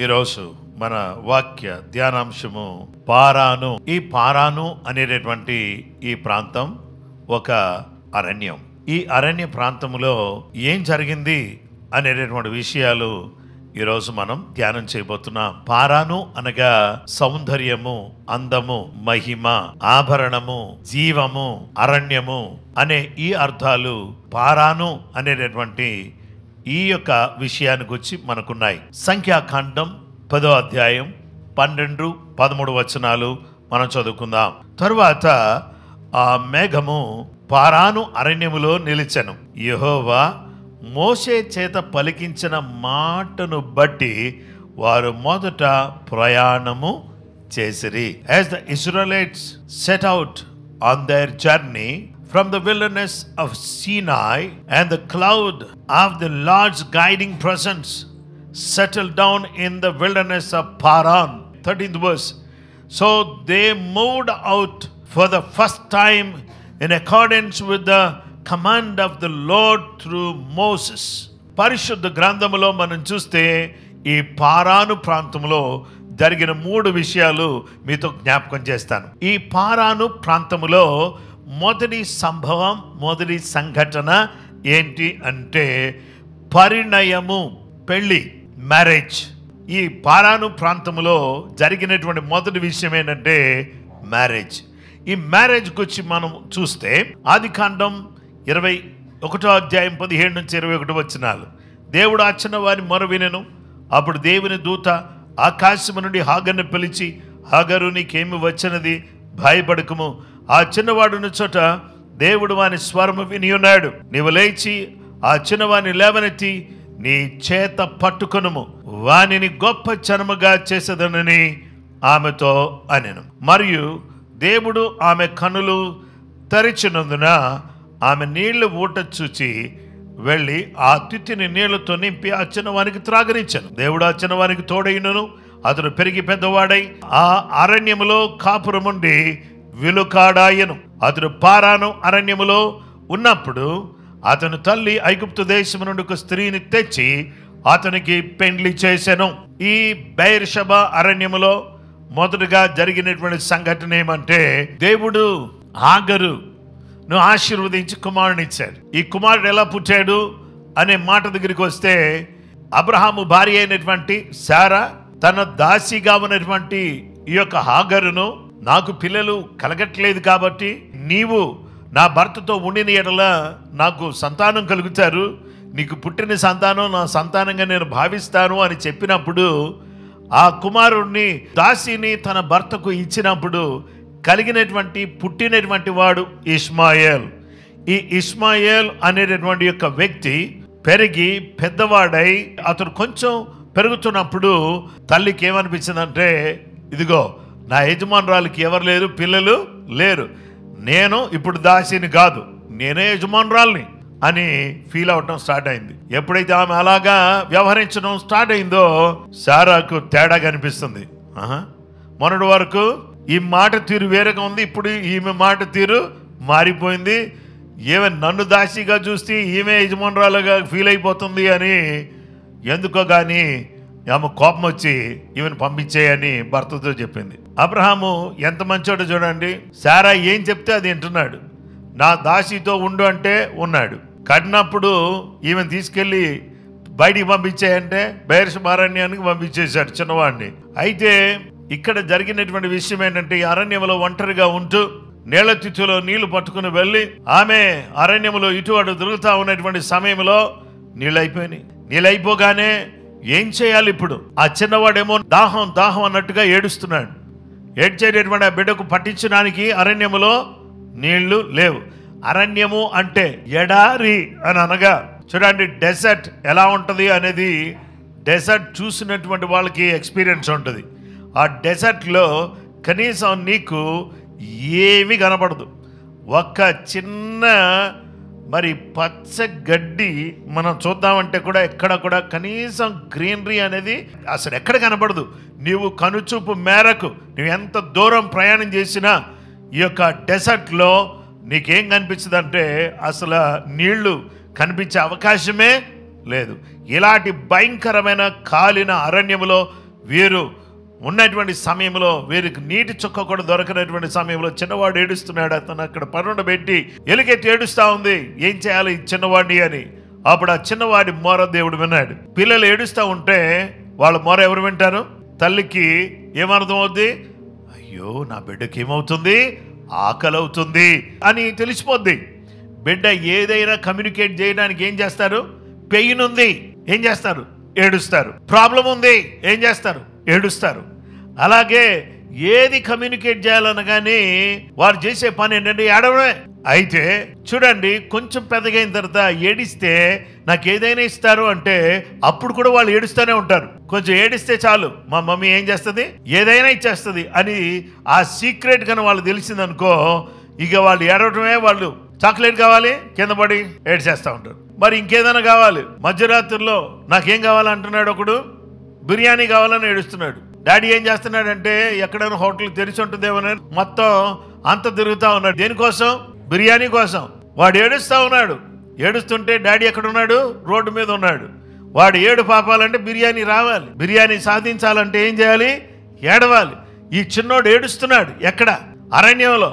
ఈరోజు మన వాక్య ధ్యానాంశము పారాను. ఈ పారాను అనేటటువంటి ఈ ప్రాంతం ఒక అరణ్యం. ఈ అరణ్య ప్రాంతంలో ఏం జరిగింది అనేటటువంటి విషయాలు ఈరోజు మనం ధ్యానం చేయబోతున్నాం. పారాను అనగా సౌందర్యము, అందము, మహిమ, ఆభరణము, జీవము, అరణ్యము అనే ఈ అర్థాలు పారాను అనేటటువంటి ఈ యొక్క విషయాన్ని గురించి మనకున్నాయి. సంఖ్యాకాండం 10వ అధ్యాయం 12-13 వచనాలు మనం చదువుకుందాం. తరువాత ఆ మేఘము పారాను అరణ్యములో నిలిచెను. యెహోవా మోషే చేత పలికించిన మాటను బట్టి వారు మొదట ప్రయాణము చేసిరి. As the Israelites set out on their journey from the wilderness of Sinai, and the cloud of the Lord's guiding presence settled down in the wilderness of Paran. 13th verse. So they moved out for the first time in accordance with the command of the Lord through Moses. పరిశుద్ధ గ్రంథములో మనం చూస్తే ఈ పారాను ప్రాంతంలో జరిగిన 3 విషయాలు మీతో జ్ఞాపకం చేస్తాను. ఈ పారాను ప్రాంతములో మొదటి సంభవం, మొదటి సంఘటన ఏంటి అంటే పరిణయము, పెళ్లి, మ్యారేజ్. ఈ పారాను ప్రాంతంలో జరిగినటువంటి మొదటి విషయం ఏంటంటే మ్యారేజ్. ఈ మ్యారేజ్ గురించి మనం చూస్తే ఆదికాండం 21వ అధ్యాయం 17-21 వచనాలు. దేవుడు ఆ చిన్నవారి మొర వినెను. అప్పుడు దేవుని దూత ఆకాశము నుండి హాగరును పిలిచి, హాగరు, నీకేమి వచ్చినది? భయపడకము. ఆ చిన్నవాడున్న చోట దేవుడు వాని స్వరము విని ఉన్నాడు. నీవు లేచి ఆ చిన్నవాడిని లేవనెత్తి నీ చేత పట్టుకొనుము, వానిని గొప్ప జనముగా చేసేదనని ఆమెతో అనెను. మరియు దేవుడు ఆమె కన్నులు తెరిచినందున ఆమె నీళ్లు ఊట చూచి వెళ్ళి ఆ తిత్తిని నీళ్లతో నింపి ఆ చిన్నవానికి త్రాగనిచ్చాను. దేవుడు ఆ చిన్నవానికి తోడైనను. అతడు పెరిగి పెద్దవాడై ఆ అరణ్యములో కాపురముండి విలుకాడాయను. అతడు పారాను అరణ్యములో ఉన్నప్పుడు అతని తల్లి ఐగుప్తు దేశము నుండి ఒక స్త్రీని తెచ్చి అతనికి పెండ్లి చేసెను. ఈ బెయేర్షెబా అరణ్యములో మొదటగా జరిగినటువంటి సంఘటన ఏమంటే, దేవుడు హాగరును ఆశీర్వదించి కుమారునిచ్చాడు. ఈ కుమారుడు ఎలా పుట్టాడు అనే మాట దగ్గరికి వస్తే, అబ్రహాము భార్య అయినటువంటి శారా తన దాసిగా ఉన్నటువంటి ఈ యొక్క హాగరును, నాకు పిల్లలు కలగట్లేదు కాబట్టి నీవు నా భర్తతో ఉండిన ఎడల నాకు సంతానం కలుగుతారు, నీకు పుట్టిన సంతానం నా సంతానంగా నేను భావిస్తాను అని చెప్పినప్పుడు ఆ కుమారుడిని, దాసిని తన భర్తకు ఇచ్చినప్పుడు కలిగినటువంటి పుట్టినటువంటి వాడు ఇష్మాయేల్. ఈ ఇష్మాయేల్ అనేటటువంటి యొక్క వ్యక్తి పెరిగి పెద్దవాడై అతను కొంచెం పెరుగుతున్నప్పుడు తల్లికి ఏమనిపించిందంటే, ఇదిగో నా యజమానురాలకి ఎవరు లేరు, పిల్లలు లేరు, నేను ఇప్పుడు దాసిని కాదు, నేనే యజమానురాల్ని అని ఫీల్ అవటం స్టార్ట్ అయింది. ఎప్పుడైతే ఆమె అలాగా వ్యవహరించడం స్టార్ట్ అయిందో శారాకు తేడా కనిపిస్తుంది. మొన్నటి వరకు ఈ మాట తీరు వేరేగా ఉంది, ఇప్పుడు ఈమె మాట తీరు మారిపోయింది. ఈమె నన్ను దాసిగా చూస్తే ఈమె యజమానురాలుగా ఫీల్ అయిపోతుంది అని ఎందుకో కానీ ఆమె కోపం వచ్చి ఈమెను పంపించేయని భర్తతో చెప్పింది. అబ్రహాము ఎంత మంచోడో చూడండి. శారా ఏం చెప్తే అది వింటున్నాడు. నా దాసితో ఉండు అంటే ఉన్నాడు. కడినప్పుడు ఈమెను తీసుకెళ్ళి బయటికి పంపించేయంటే బెయేర్షెబా అరణ్యానికి పంపించేశాడు చిన్నవాడిని. అయితే ఇక్కడ జరిగినటువంటి విషయం ఏంటంటే, ఈ అరణ్యంలో ఒంటరిగా ఉంటూ నీళ్ల తిథిలో నీళ్లు పట్టుకుని వెళ్ళి ఆమె అరణ్యంలో ఇటు అటు తిరుగుతూ ఉన్నటువంటి సమయంలో నీళ్ళు అయిపోయినాయి. నీళ్ళు అయిపోగానే ఏం చేయాలి ఇప్పుడు? ఆ చిన్నవాడేమో దాహం దాహం అన్నట్టుగా ఏడుస్తున్నాడు. ఏడ్చేటటువంటి ఆ బిడ్డకు పట్టించడానికి అరణ్యములో నీళ్లు లేవు. అరణ్యము అంటే ఎడారి అని అనగా చూడండి, డెజర్ట్ ఎలా ఉంటుంది అనేది డెజర్ట్ చూసినటువంటి వాళ్ళకి ఎక్స్పీరియన్స్ ఉంటుంది. ఆ డెజర్ట్లో కనీసం నీకు ఏమీ కనపడదు. ఒక్క చిన్న మరి పచ్చ గడ్డి మనం చూద్దామంటే కూడా ఎక్కడ కూడా కనీసం గ్రీనరీ అనేది అసలు ఎక్కడ కనపడదు. నీవు కనుచూపు మేరకు నువ్వు ఎంత దూరం ప్రయాణం చేసినా ఈ యొక్క డెజర్ట్లో నీకేం కనిపించదు అంటే అసలు నీళ్లు కనిపించే అవకాశమే లేదు. ఇలాంటి భయంకరమైన కాలిన అరణ్యములో వీరు ఉన్నటువంటి సమయంలో, వీరికి నీటి చుక్క కూడా దొరకనటువంటి సమయంలో చిన్నవాడు ఏడుస్తున్నాడు. అతను అక్కడ పరుండబెట్టి ఎలుగెత్తి ఏడుస్తా ఉంది, ఏం చేయాలి ఈ చిన్నవాడిని అని. అప్పుడు ఆ చిన్నవాడి మొర దేవుడు విన్నాడు. పిల్లలు ఏడుస్తూ ఉంటే వాళ్ళ మొర ఎవరు వింటారు? తల్లికి ఏమర్థం అవుద్ది? అయ్యో నా బిడ్డకి ఏమవుతుంది, ఆకలి అవుతుంది అని తెలిసిపోద్ది. బిడ్డ ఏదైనా కమ్యూనికేట్ చేయడానికి ఏం చేస్తారు? పెయిన్ ఉంది, ఏం చేస్తారు? ఏడుస్తారు. ప్రాబ్లం ఉంది, ఏం చేస్తారు? ఏడుస్తారు. అలాగే ఏది కమ్యూనికేట్ చేయాలనగానే వారు చేసే పని ఏంటంటే ఏడవడమే. అయితే చూడండి, కొంచెం పెద్దగైన తర్వాత ఏడిస్తే నాకు ఏదైనా ఇస్తారు అంటే అప్పుడు కూడా వాళ్ళు ఏడుస్తూనే ఉంటారు. కొంచెం ఏడిస్తే చాలు మా మమ్మీ ఏం చేస్తుంది, ఏదైనా ఇచ్చేస్తుంది అని ఆ సీక్రెట్ కన్నా వాళ్ళు తెలిసిందనుకో, ఇక వాళ్ళు ఏడవటమే. వాళ్ళు చాక్లెట్ కావాలి కింద పడి ఏడ్చేస్తూ ఉంటారు. మరి ఇంకేదైనా కావాలి, మధ్యరాత్రిలో నాకేం కావాలంటున్నాడు ఒకడు, బిర్యానీ కావాలని ఏడుస్తున్నాడు. డాడీ ఏం చేస్తున్నాడంటే ఎక్కడైనా హోటల్ తెరిచి ఉంటుందేమోనని మొత్తం అంత తిరుగుతూ ఉన్నాడు. దేనికోసం? బిర్యానీ కోసం. వాడు ఏడుస్తూ ఉన్నాడు. ఏడుస్తుంటే డాడీ ఎక్కడున్నాడు? రోడ్డు మీద ఉన్నాడు. వాడు ఏడు పాపాలంటే బిర్యానీ రావాలి. బిర్యానీ సాధించాలంటే ఏం చేయాలి? ఏడవాలి. ఈ చిన్నోడు ఏడుస్తున్నాడు. ఎక్కడ? అరణ్యంలో.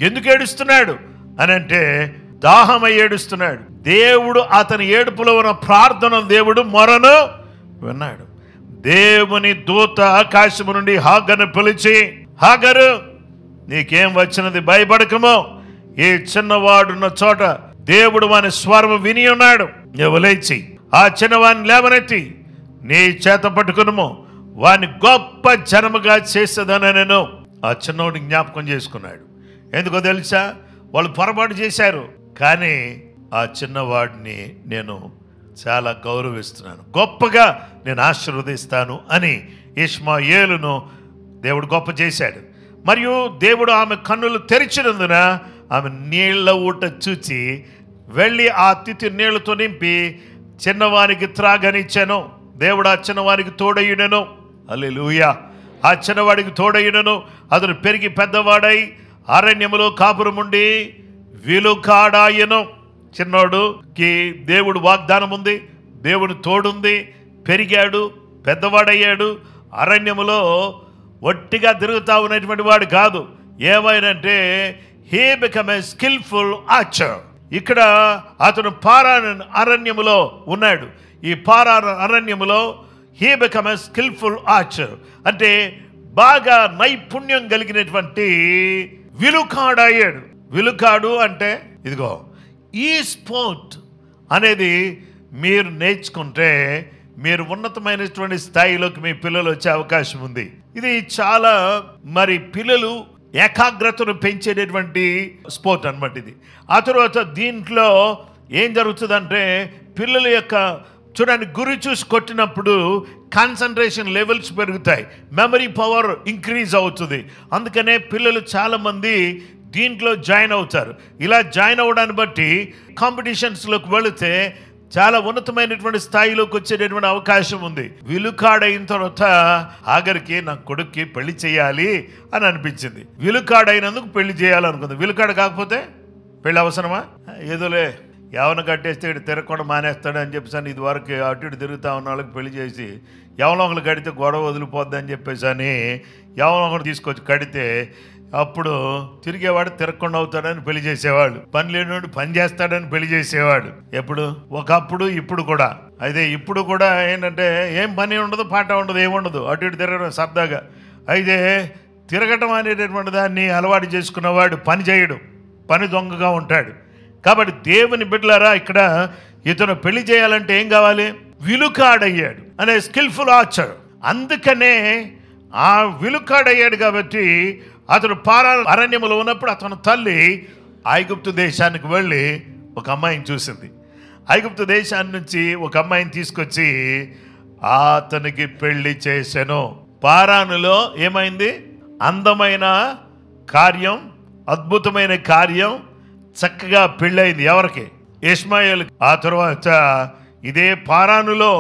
ఎందుకు ఏడుస్తున్నాడు అని అంటే దాహమై ఏడుస్తున్నాడు. దేవుడు అతని ఏడుపులో ఉన్న ప్రార్థన, దేవుడు మొరను విన్నాడు. దేవుని దూత ఆకాశము నుండి హాగరును పిలిచి, హాగరు నీకేం వచ్చినది, భయపడకము, ఈ చిన్నవాడున్న చోట దేవుడు వాని స్వరము విని ఉన్నాడు. నువ్వు లేచి ఆ చిన్నవాడిని లేవనెత్తి నీ చేత పట్టుకునుము, వాని గొప్ప జనముగా చేసేదని నేను ఆ చిన్నవాడిని జ్ఞాపకం చేసుకున్నాడు. ఎందుకో తెలుసా? వాళ్ళు పొరపాటు చేశారు, కానీ ఆ చిన్నవాడిని నేను చాలా గౌరవిస్తున్నాను, గొప్పగా నేను ఆశీర్వదిస్తాను అని ఇష్మాయేలును దేవుడు గొప్ప చేశాడు. మరియు దేవుడు ఆమె కన్నులు తెరిచినందున ఆమె నీళ్ల ఊట చూచి వెళ్ళి ఆ తిత్తి నీళ్లతో నింపి చిన్నవానికి త్రాగనిచ్చాను. దేవుడు ఆ చిన్నవానికి తోడయ్యుడెను. హల్లెలూయా. ఆ చిన్నవాడికి తోడయ్యుడెను. అతను పెరిగి పెద్దవాడై అరణ్యములో కాపురముండి విలుకాడాయను. చిన్నోడుకి దేవుడు వాగ్దానం ఉంది, దేవుడు తోడుంది, పెరిగాడు, పెద్దవాడయ్యాడు. అరణ్యములో ఒట్టిగా తిరుగుతా ఉన్నటువంటి వాడు కాదు. ఏమైనంటే he become a skillful archer. ఇక్కడ అతను పారాన్ అరణ్యములో ఉన్నాడు. ఈ పారాన్ అరణ్యములో he become a skillful archer అంటే బాగా నైపుణ్యం కలిగినటువంటి విలుకాడయ్యాడు. విలుకాడు అంటే ఇదిగో ఈ స్పోర్ట్ అనేది మీరు నేర్చుకుంటే మీరు ఉన్నతమైనటువంటి స్థాయిలోకి మీ పిల్లలు వచ్చే అవకాశం ఉంది. ఇది చాలా మరి పిల్లలు ఏకాగ్రతను పెంచేటటువంటి స్పోర్ట్ అన్నమాట ఇది. ఆ తర్వాత దీంట్లో ఏం జరుగుతుందంటే పిల్లల యొక్క చూడండి, గురి చూసి కొట్టినప్పుడు కాన్సన్ట్రేషన్ లెవెల్స్ పెరుగుతాయి, మెమరీ పవర్ ఇంక్రీజ్ అవుతుంది. అందుకనే పిల్లలు చాలామంది దీంట్లో జాయిన్ అవుతారు. ఇలా జాయిన్ అవ్వడాన్ని బట్టి కాంపిటీషన్స్లోకి వెళితే చాలా ఉన్నతమైనటువంటి స్థాయిలోకి వచ్చేటటువంటి అవకాశం ఉంది. విలుకాడైన తర్వాత ఆఖరికి నా కొడుక్కి పెళ్లి చేయాలి అని అనిపించింది. విలుకాడైనందుకు పెళ్లి చేయాలనుకుంది. విలుకాడ కాకపోతే పెళ్లి అవసరమా? ఏదోలే యవన కట్టేస్తే ఇటు తిరగకుండా మానేస్తాడు అని చెప్పేసి ఇది వరకు అటు ఇటు తిరుగుతా ఉన్న వాళ్ళకి పెళ్లి చేసి ఎవరో ఒకరు కడితే గొడవ వదిలిపోద్ది అని చెప్పేసి అని ఎవరో ఒకరు తీసుకొచ్చి కడితే అప్పుడు తిరిగేవాడు తిరగకుండా అవుతాడని పెళ్లి చేసేవాడు, పని లేనివాడు పని చేస్తాడని పెళ్లి చేసేవాడు. ఎప్పుడు? ఒకప్పుడు, ఇప్పుడు కూడా. అయితే ఇప్పుడు కూడా ఏంటంటే ఏం పని ఉండదు, పాట ఉండదు, ఏముండదు, అటు ఇటు తిరగడం సరదాగా. అయితే తిరగటం అనేటటువంటి దాన్ని అలవాటు చేసుకున్నవాడు పని చేయడు, పని దొంగగా ఉంటాడు. కాబట్టి దేవుని బిడ్డలారా, ఇక్కడ ఇతను పెళ్లి చేయాలంటే ఏం కావాలి? విలుకాడయ్యాడు అనే స్కిల్ఫుల్ ఆర్చర్. అందుకనే ఆ విలుకాడయ్యాడు కాబట్టి అతను పారాన్ అరణ్యములో ఉన్నప్పుడు అతని తల్లి ఐగుప్తు దేశానికి వెళ్ళి ఒక అమ్మాయిని చూసింది. ఐగుప్తు దేశాన్ని నుంచి ఒక అమ్మాయిని తీసుకొచ్చి అతనికి పెళ్లి చేశాను. పారానులో ఏమైంది? అందమైన కార్యం, అద్భుతమైన కార్యం, చక్కగా పెళ్ళయింది. ఎవరికి? ఇష్మాయేల్. ఆ తర్వాత ఇదే పారానులో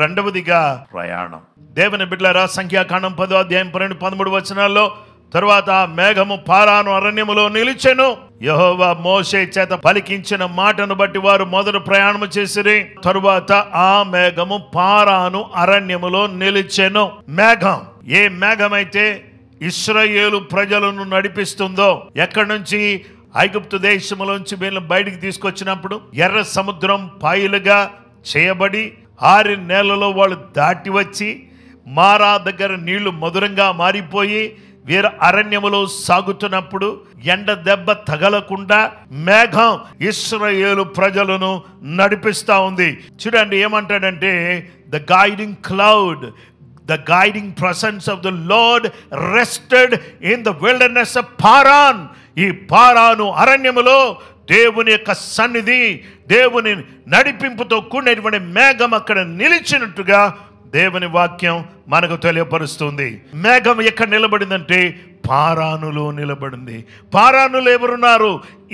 రెండవదిగా ప్రయాణం. దేవుని బిడ్డలారా, సంఖ్యాకాండం 10వ అధ్యాయం 12-13 వచనాల్లో తర్వాత మేఘము పారాను అరణ్యములో నిలిచెను. యెహోవా మోషే చేత పలికించిన మాటను బట్టి వారు మొదట ప్రయాణము చేసిరి. తరువాత ఆ మేఘము పారాను అరణ్యములో నిలిచెను. మేఘం, ఏ మేఘమైతే ఇశ్రాయేలు ప్రజలను నడిపిస్తుందో, ఎక్కడి నుంచి? ఐగుప్తు దేశములోంచి వీళ్ళని బయటికి తీసుకొచ్చినప్పుడు ఎర్ర సముద్రం పాయలుగా చేయబడి 6 నెలలలో వాళ్ళు దాటి వచ్చి మారా దగ్గర నీళ్లు మధురంగా మారిపోయి వీరు అరణ్యములో సాగుతున్నప్పుడు ఎండ దెబ్బ తగలకుండా మేఘం ఇశ్రాయేలు ప్రజలను నడిపిస్తా ఉంది. చూడండి ఏమంటాడంటే, the guiding cloud, the guiding presence of the Lord rested in the wilderness of Paran. ఈ పారాను అరణ్యములో దేవుని యొక్క సన్నిధి, దేవుని నడిపింపుతో కూడినటువంటి మేఘం అక్కడ నిలిచినట్టుగా దేవుని వాక్యం మనకు తెలియపరుస్తుంది. మేఘం ఎక్కడ నిలబడిందంటే పారానులో నిలబడింది. పారానులో ఎవరున్నారు?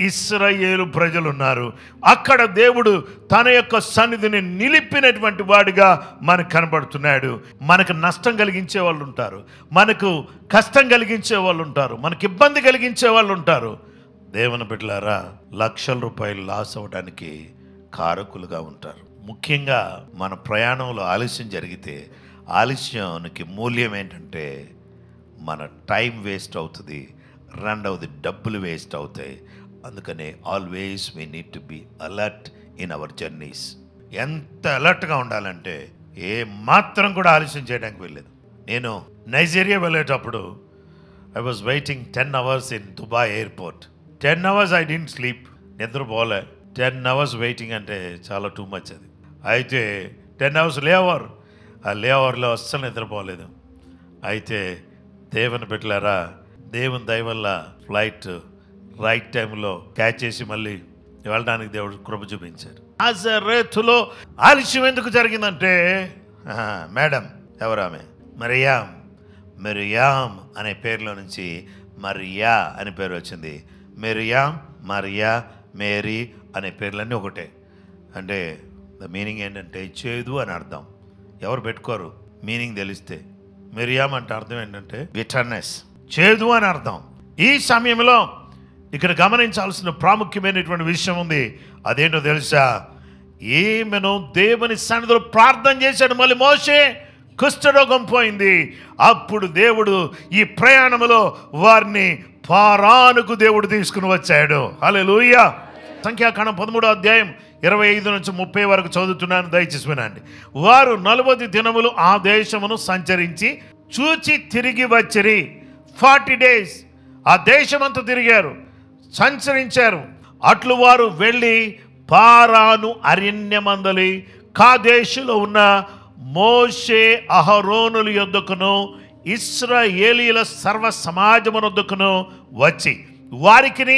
ఇశ్రాయేలు ప్రజలు ఉన్నారు. అక్కడ దేవుడు తన యొక్క సన్నిధిని నిలిపినటువంటి వాడిగా మనకు కనబడుతున్నాడు. మనకు నష్టం కలిగించే వాళ్ళు ఉంటారు, మనకు కష్టం కలిగించే వాళ్ళు ఉంటారు, మనకు ఇబ్బంది కలిగించే వాళ్ళు ఉంటారు. దేవుని బిడ్డలారా, లక్షల రూపాయలు లాస్ అవ్వడానికి కారకులుగా ఉంటారు. ముఖ్యంగా మన ప్రయాణంలో ఆలస్యం జరిగితే ఆలస్యానికి మూల్యం ఏంటంటే మన టైం వేస్ట్ అవుతుంది, రెండవది డబ్బులు వేస్ట్ అవుతాయి. అందుకనే always we need to be alert in our journeys. ఎంత అలర్ట్గా ఉండాలంటే ఏ మాత్రం కూడా ఆలస్యం చేయడానికి వెళ్ళలేదు. నేను నైజీరియా వెళ్ళేటప్పుడు I was waiting 10 hours in Dubai airport. 10 hours I didn't sleep, నిద్రపోలే. 10 hours వెయిటింగ్ అంటే చాలా టూ మచ్ అది. అయితే 10 hours లేఓవర్, ఆ లేఓవర్లో అస్సలు నిద్రపోలేదు. అయితే దేవుని బిడ్డలారా, దేవుని దయ వల్ల ఫ్లైట్ రైట్ టైంలో క్యాచ్ చేసి మళ్ళీ వెళ్ళడానికి దేవుడు కృప చూపించారు. నాజరేతులో ఆలస్యం ఎందుకు జరిగిందంటే, మేడం ఎవరామె, మరియాం అనే పేరులో నుంచి మరియా అనే పేరు వచ్చింది. మరియాం, మరియా, మేరీ అనే పేర్లన్నీ ఒకటే. అంటే ద మీనింగ్ ఏంటంటే చేదు అని అర్థం. ఎవరు పెట్టుకోరు మీనింగ్ తెలిస్తే. మరియాం అంటే అర్థం ఏంటంటే బిటర్నెస్, చేదు అని అర్థం. ఈ సమయంలో ఇక్కడ గమనించాల్సిన ప్రాముఖ్యమైనటువంటి విషయం ఉంది. అదేంటో తెలుసా? ఈమెను దేవుని సన్నిధిలో ప్రార్థన చేశాడు. మళ్ళీ మోషే కుష్ఠరోగం పోయింది. అప్పుడు దేవుడు ఈ ప్రయాణంలో వారిని పారానుకు దేవుడు తీసుకుని వచ్చాడు. హల్లెలూయా. సంఖ్యాకాండం 13వ అధ్యాయం 25 నుంచి 30 వరకు చదువుతున్నాను, దయచేసి వినండి. వారు 40 దినములు ఆ దేశమును సంచరించి చూచి తిరిగి వచ్చిరి. 40 days ఆ దేశమంతా తిరిగారు, సంచరించారు. అట్లు వారు వెళ్ళి పారాను అరణ్యమందలి కాదేశులో ఉన్న మోషే అహరోనుల యొద్దకును ఇశ్రాయేలీయుల సర్వ సమాజమునొద్దకును వచ్చి వారికిని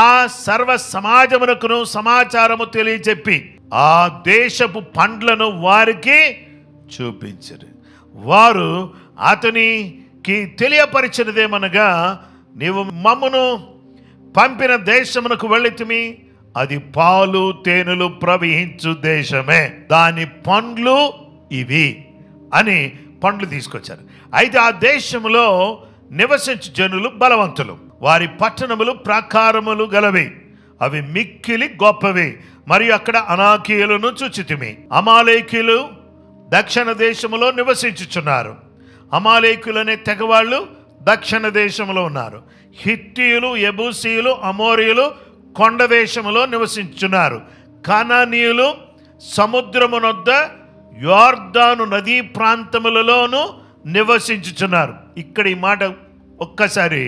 ఆ సర్వ సమాజమునకును సమాచారము తెలియచెప్పి ఆ దేశపు పండ్లను వారికి చూపించరు. వారు అతనికి తెలియపరిచినదేమనగా, నీవు మమ్మును పంపిన దేశమునకు వెళ్ళితిమి, అది పాలు తేనెలు ప్రవహించు దేశమే, దాని పండ్లు ఇవి అని పండ్లు తీసుకొచ్చారు. అయితే ఆ దేశంలో నివసించు జనులు బలవంతులు, వారి పట్టణములు ప్రాకారములు గలవి, అవి మిక్కిలి గొప్పవి. మరియు అక్కడ అనాకీయులను చూచితిమి. అమాలేకీయులు దక్షిణ దేశములో నివసించుచున్నారు. అమాలేకులు అనే తెగవాళ్ళు దక్షిణ దేశంలో ఉన్నారు. హిత్తీయులు, యెబూసీయులు, అమోరీయులు కొండ దేశములో నివసించున్నారు. కనానీయులు సముద్రమునొద్ద యోర్దాను నదీ ప్రాంతములలోనూ నివసించుచున్నారు. ఇక్కడ ఈ మాట ఒక్కసారి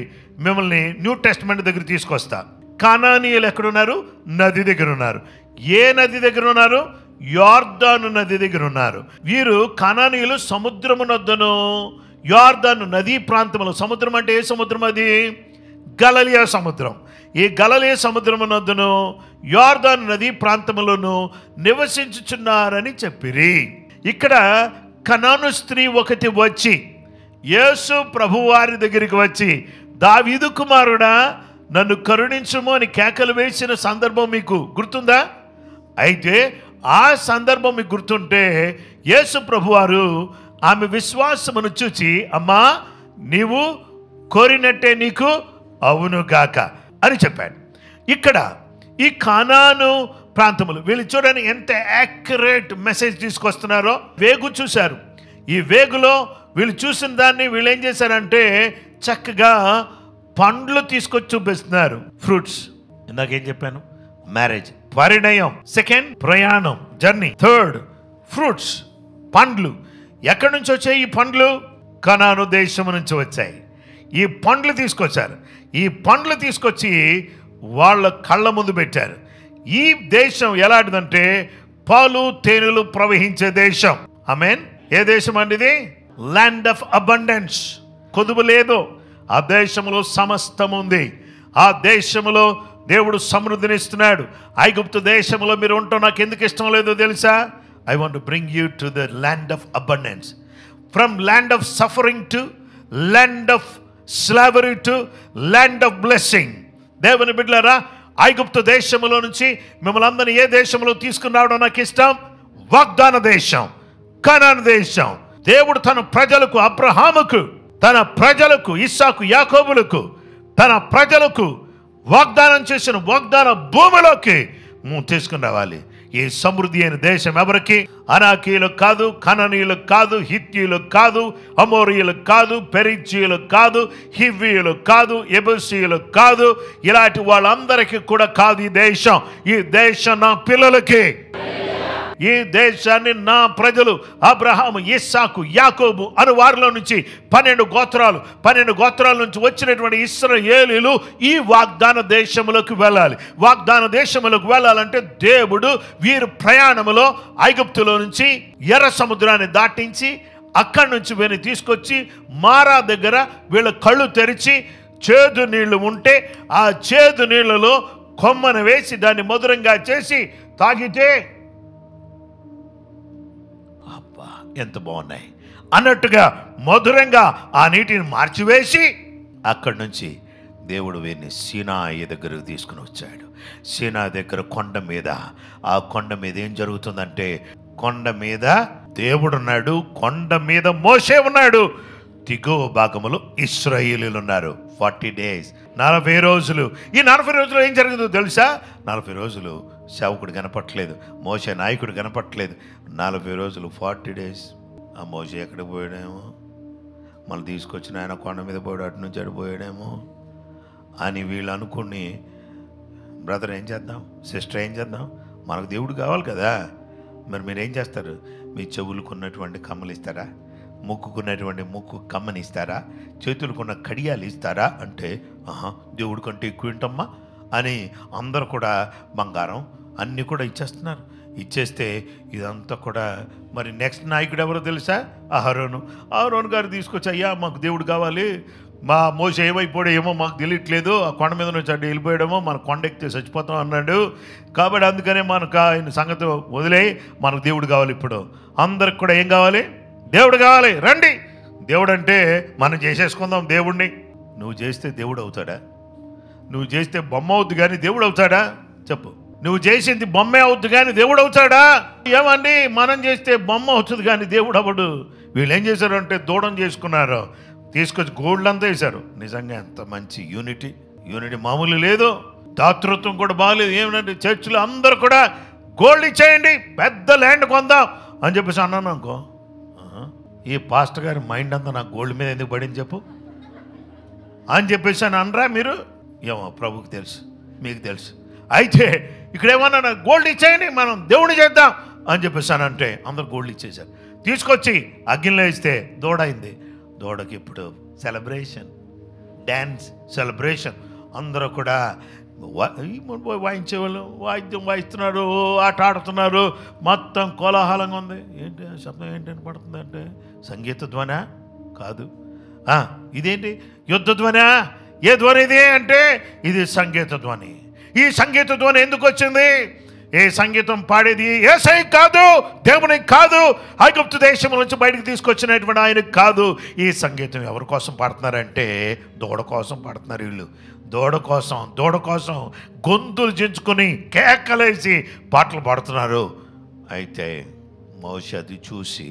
మిమ్మల్ని న్యూ టెస్ట్మెంట్ దగ్గర తీసుకొస్తా. కనానీయులు ఎక్కడున్నారు? నది దగ్గర ఉన్నారు. ఏ నది దగ్గర ఉన్నారు? యోర్దాను నది దగ్గర ఉన్నారు. వీరు కనానీయులు సముద్రమునొద్దను యోర్దాను నదీ ప్రాంతంలో, సముద్రం అంటే ఏ సముద్రం? అది గలిలయ సముద్రం. ఈ గలిలయ సముద్రమునొద్దను యోర్దాను నదీ ప్రాంతములను నివసించుచున్నారని చెప్పిరి. ఇక్కడ కనాను స్త్రీ ఒకటి వచ్చి యేసు ప్రభువారి దగ్గరికి వచ్చి, దావీదు కుమారుడా నన్ను కరుణించుము అని కేకలు వేసిన సందర్భం మీకు గుర్తుందా? అయితే ఆ సందర్భం మీకు గుర్తుంటే యేసు ప్రభువారు ఆమె విశ్వాసమును చూచి, అమ్మా నీవు కోరినట్టే నీకు అవునుగాక అని చెప్పాడు. ఇక్కడ ఈ కానాను ప్రాంతములు వీళ్ళు చూడండి ఎంత యాక్యురేట్ మెసేజ్ తీసుకొస్తున్నారో. వేగు చూశారు. ఈ వేగులో వీళ్ళు చూసిన దాన్ని వీళ్ళు ఏం చేశారంటే చక్కగా పండ్లు తీసుకొచ్చి చూపిస్తున్నారు. ఫ్రూట్స్. ఇందాకేం చెప్పాను? మ్యారేజ్, పరిణయం. సెకండ్, ప్రయాణం, జర్నీ. థర్డ్, ఫ్రూట్స్, పండ్లు. ఎక్కడి నుంచి వచ్చాయి ఈ పండ్లు? కనాను దేశం నుంచి వచ్చాయి. ఈ పండ్లు తీసుకొచ్చారు. ఈ పండ్లు తీసుకొచ్చి వాళ్ళ కళ్ళ ముందు పెట్టారు. ఈ దేశం ఎలాంటిదంటే పాలు తేనెలు ప్రవహించే దేశం. ఆమేన్. ఏ దేశం అండి ఇది? Land of abundance. కొదువు లేదు. ఆ దేశంలో సమస్తం ఉంది. ఆ దేశంలో దేవుడు సమృద్ధినిస్తున్నాడు. ఐగుప్తు దేశంలో మీరు ఉంటాం నాకు ఎందుకు ఇష్టం లేదో తెలుసా? I want to bring you to the land of abundance. From land of suffering to land of slavery to land of blessing. దేవుని బిడ్డలారా, ఐగుప్తు దేశంలో నుంచి మిమ్మల్ని అందరినీ ఏ దేశంలో తీసుకురావడం నాకు ఇష్టం? వాగ్దాన దేశం, కనాను దేశం. దేవుడు తన ప్రజలకు, అబ్రహాముకు, తన ప్రజలకు, ఇస్సాకు, యాకోబులకు, తన ప్రజలకు వాగ్దానం చేసిన వాగ్దాన భూమిలోకి తీసుకుని రావాలి. ఈ సమృద్ధి అయిన దేశం ఎవరికి? అనాకీయులకు కాదు, కననీయులకు కాదు, హిత్తీయులకు కాదు, అమోరీయులకు కాదు, పెరిజ్జీయులకు కాదు, హివ్వీయులకు కాదు, ఎబూసీయులకు కాదు, ఇలాంటి వాళ్ళందరికీ కూడా కాదు ఈ దేశం. ఈ దేశం నా పిల్లలకి. ఈ దేశాన్ని నా ప్రజలు అబ్రహాము, ఇస్సాకు, యాకోబు అను వారిలో నుంచి 12 గోత్రాల నుంచి వచ్చినటువంటి ఇశ్రాయేలీయులు ఈ వాగ్దాన దేశములకు వెళ్ళాలి. వాగ్దాన దేశములకు వెళ్ళాలంటే దేవుడు వీరి ప్రయాణములో ఐగుప్తులో నుంచి ఎర్ర సముద్రాన్ని దాటించి అక్కడి నుంచి వీరిని తీసుకొచ్చి మారా దగ్గర వీళ్ళ కళ్ళు తెరిచి చేదు నీళ్లు ఉంటే ఆ చేదు నీళ్లలో కొమ్మను వేసి దాన్ని మధురంగా చేసి తాగితే ఎంత బాగున్నాయి అన్నట్టుగా మధురంగా ఆ నీటిని మార్చివేసి అక్కడి నుంచి దేవుడు వీరిని సీనాయి దగ్గరకు తీసుకుని వచ్చాడు. సీనాయి దగ్గర కొండ మీద, ఆ కొండ మీద ఏం జరుగుతుందంటే కొండ మీద దేవుడున్నాడు, కొండ మీద మోషే ఉన్నాడు, దిగువ భాగములో ఇశ్రాయేలీయులు ఉన్నారు. 40 days, 40 రోజులు. ఈ 40 రోజులు ఏం జరుగుతుందో తెలుసా? 40 రోజులు సేవకుడు కనపట్లేదు, మోషే నాయకుడు కనపట్లేదు. 40 రోజులు 40 days. ఆ మోషే ఎక్కడికి పోయాడేమో, మళ్ళీ తీసుకొచ్చిన ఆయన కొండ మీద పోయాడు, అటు నుంచి అడిపోయాడేమో అని వీళ్ళు అనుకుని, బ్రదర్ ఏం చేద్దాం, సిస్టర్ ఏం చేద్దాం, మనకు దేవుడు కావాలి కదా. మరి మీరేం చేస్తారు? మీ చెవులకున్నటువంటి కమ్మలు ఇస్తారా? ముక్కుకున్నటువంటి ముక్కు కమ్మని ఇస్తారా? చేతులకున్న కడియాలు ఇస్తారా? అంటే దేవుడి కంటే ఎక్కువ ఏంటమ్మా అని అందరూ కూడా బంగారం అన్నీ కూడా ఇచ్చేస్తున్నారు. ఇచ్చేస్తే ఇదంతా కూడా మరి నెక్స్ట్ నాయకుడు ఎవరో తెలుసా? అహరోను గారు తీసుకొచ్చి, అయ్యా మాకు దేవుడు కావాలి, మా మోసే ఏమైపోయాడో ఏమో మాకు తెలియట్లేదు, ఆ కొండ మీద నుంచి అడ్డు వెళ్ళిపోయాడేమో, మన కొండ ఎక్కితే చచ్చిపోతాం అన్నాడు, కాబట్టి అందుకనే మనకు ఆయన సంగతి వదిలే, మనకు దేవుడు కావాలి. ఇప్పుడు అందరికి కూడా ఏం కావాలి? దేవుడు కావాలి. రండి, దేవుడు అంటే మనం చేసేసుకుందాం దేవుడిని. నువ్వు చేస్తే దేవుడు అవుతాడా? నువ్వు చేస్తే బొమ్మ అవుద్ది కానీ దేవుడు అవుతాడా? చెప్పు. నువ్వు చేసింది బొమ్మే అవుద్ది కానీ దేవుడు అవుతాడా? ఏమండి, మనం చేస్తే బొమ్మ అవుతుంది కానీ దేవుడు అవ్వడు. వీళ్ళు ఏం చేశారంటే దూడం చేసుకున్నారు, తీసుకొచ్చి గోల్డ్ అంతా వేశారు. నిజంగా ఎంత మంచి యూనిటీ మామూలు లేదు. దాతృత్వం కూడా బాగలేదు. ఏమిటంటే చర్చిలో అందరూ కూడా గోల్డ్ ఇచ్చేయండి, పెద్ద ల్యాండ్ కొందాం అని చెప్పేసి అన్నాను అనుకో, ఈ పాస్టర్ గారి మైండ్ అంతా నాకు గోల్డ్ మీద ఎందుకు పడింది చెప్పు అని చెప్పేసి అని అనరా మీరు? ఏమో ప్రభుకి తెలుసు, మీకు తెలుసు. అయితే ఇక్కడ ఏమన్నా గోల్డ్ ఇచ్చేయండి, మనం దేవుని చేద్దాం అని చెప్పేసి అని అంటే అందరు గోల్డ్ ఇచ్చేసారు. తీసుకొచ్చి అగ్గిలో ఇస్తే దూడ అయింది. దూడకి ఇప్పుడు సెలబ్రేషన్, డ్యాన్స్ సెలబ్రేషన్. అందరూ కూడా వాయించేవాళ్ళు వాయిద్యం వాయిస్తున్నారు, ఆట ఆడుతున్నారు, మొత్తం కోలాహలంగా ఉంది. ఏంటి శబ్దం ఏంటని పడుతుంది అంటే సంగీత ధ్వనా? కాదు. ఇదేంటి యుద్ధ ధ్వనా? ఏ ధ్వని ఇది అంటే ఇది సంగీత ధ్వని. ఈ సంగీత ధ్వని ఎందుకు వచ్చింది? ఏ సంగీతం పాడేది యేసయ్య కాదు, దేవునికి కాదు, ఐగుప్తు దేశం నుంచి బయటకు తీసుకొచ్చినటువంటి ఆయనకు కాదు. ఈ సంగీతం ఎవరి కోసం పాడుతున్నారంటే దూడ కోసం పాడుతున్నారు. వీళ్ళు దూడ కోసం గొంతులు చించుకొని కేకలేసి పాటలు పాడుతున్నారు. అయితే మోషే అది చూసి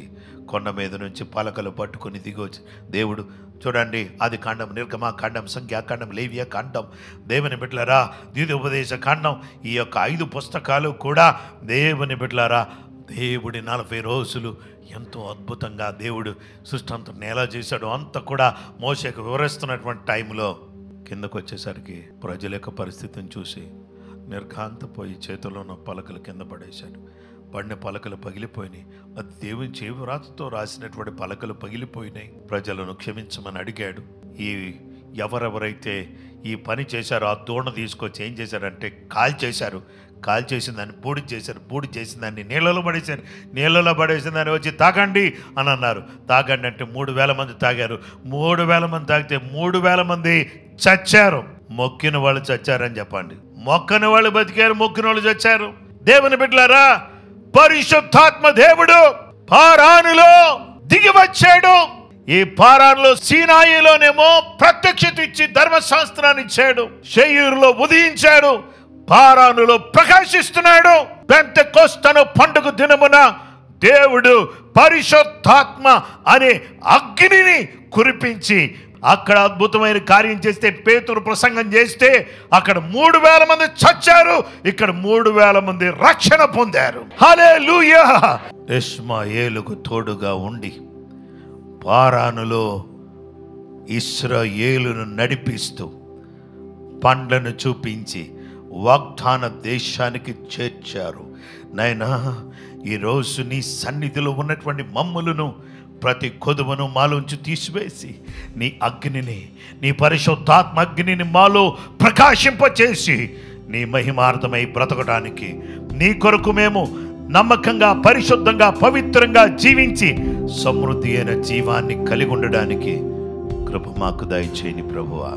కొండ మీద నుంచి పలకలు పట్టుకుని దిగొచ్చి, దేవుడు చూడండి, ఆది కాండం, నిర్గమా కాండం, సంఖ్యాకాండం, లేవియా కాండం, దేవుని బిడ్డలారా, ద్వితోపదేశ కాండం, ఈ యొక్క 5 పుస్తకాలు కూడా దేవుని బిడ్డలారా దేవుడి 40 రోజులు ఎంతో అద్భుతంగా దేవుడు సృష్టి అంతా నేలా చేశాడు. అంతా కూడా మోషేకు వివరిస్తున్నటువంటి టైంలో కిందకు వచ్చేసరికి ప్రజల యొక్క పరిస్థితిని చూసి నిర్ఘాంతపోయి చేతిలో ఉన్న పలకలు కింద పడేశాడు. పడిన పలకలు పగిలిపోయినాయి. అది దేవుని చేతివ్రాతతో రాసినటువంటి పలకలు పగిలిపోయినాయి. ప్రజలను క్షమించమని అడిగాడు. ఎవరెవరైతే ఈ పని చేశారో ఆ దూడ తీసుకొచ్చి ఏం చేశారంటే కాల్చేశారు. కాల్చేసిన దాన్ని బూడి చేశారు. బూడి చేసిన దాన్ని నీళ్ళలో పడేశారు. నీళ్ళలో పడేసిన దాన్ని వచ్చి తాగండి అని అన్నారు. తాగండి అంటే 3000 మంది తాగారు. 3000 మంది తాగితే 3000 మంది చచ్చారు. మొక్కిన వాళ్ళు చచ్చారని చెప్పండి. మొక్కని వాళ్ళు బతికారు, మొక్కిన వాళ్ళు చచ్చారు. దేవుని బిడ్డలారా, పరిశుద్ధాత్మ దేవుడు పారానులో దిగి వచ్చాడు. ఈ పారానులో సీనాయిలోనేమో ప్రత్యక్షత ఇచ్చి ధర్మశాస్త్రాన్ని ఇచ్చాడు. షేయూరులో ఉదయించాడు, పారానులో ప్రకాశిస్తున్నాడు. పెంతెకొస్తను పండుగ దినమున దేవుడు పరిశుద్ధాత్మ అనే అగ్నిని కురిపించి అక్కడ అద్భుతమైన కార్యం చేస్తే, పేతురు ప్రసంగం చేస్తే అక్కడ 3000 మంది చచ్చారు, ఇక్కడ 3000 మంది రక్షణ పొందారు. హల్లెలూయా. ఇష్మాయేలుకు తోడుగా ఉండి పారానులో ఇశ్రాయేలును నడిపిస్తూ పండ్లను చూపించి వాగ్దాన దేశానికి చేర్చారు. నైనా ఈరోజు నీ సన్నిధిలో ఉన్నటువంటి మమ్ములను ప్రతి కొదువను మాలోంచి తీసివేసి నీ అగ్నిని, నీ పరిశుద్ధాత్మ అగ్నిని మాలో ప్రకాశింపచేసి నీ మహిమార్థమై బ్రతకడానికి, నీ కొరకు మేము నమ్మకంగా, పరిశుద్ధంగా, పవిత్రంగా జీవించి సమృద్ధి అయిన జీవాన్ని కలిగి ఉండడానికి కృప మాకు దయచేయని ప్రభువా.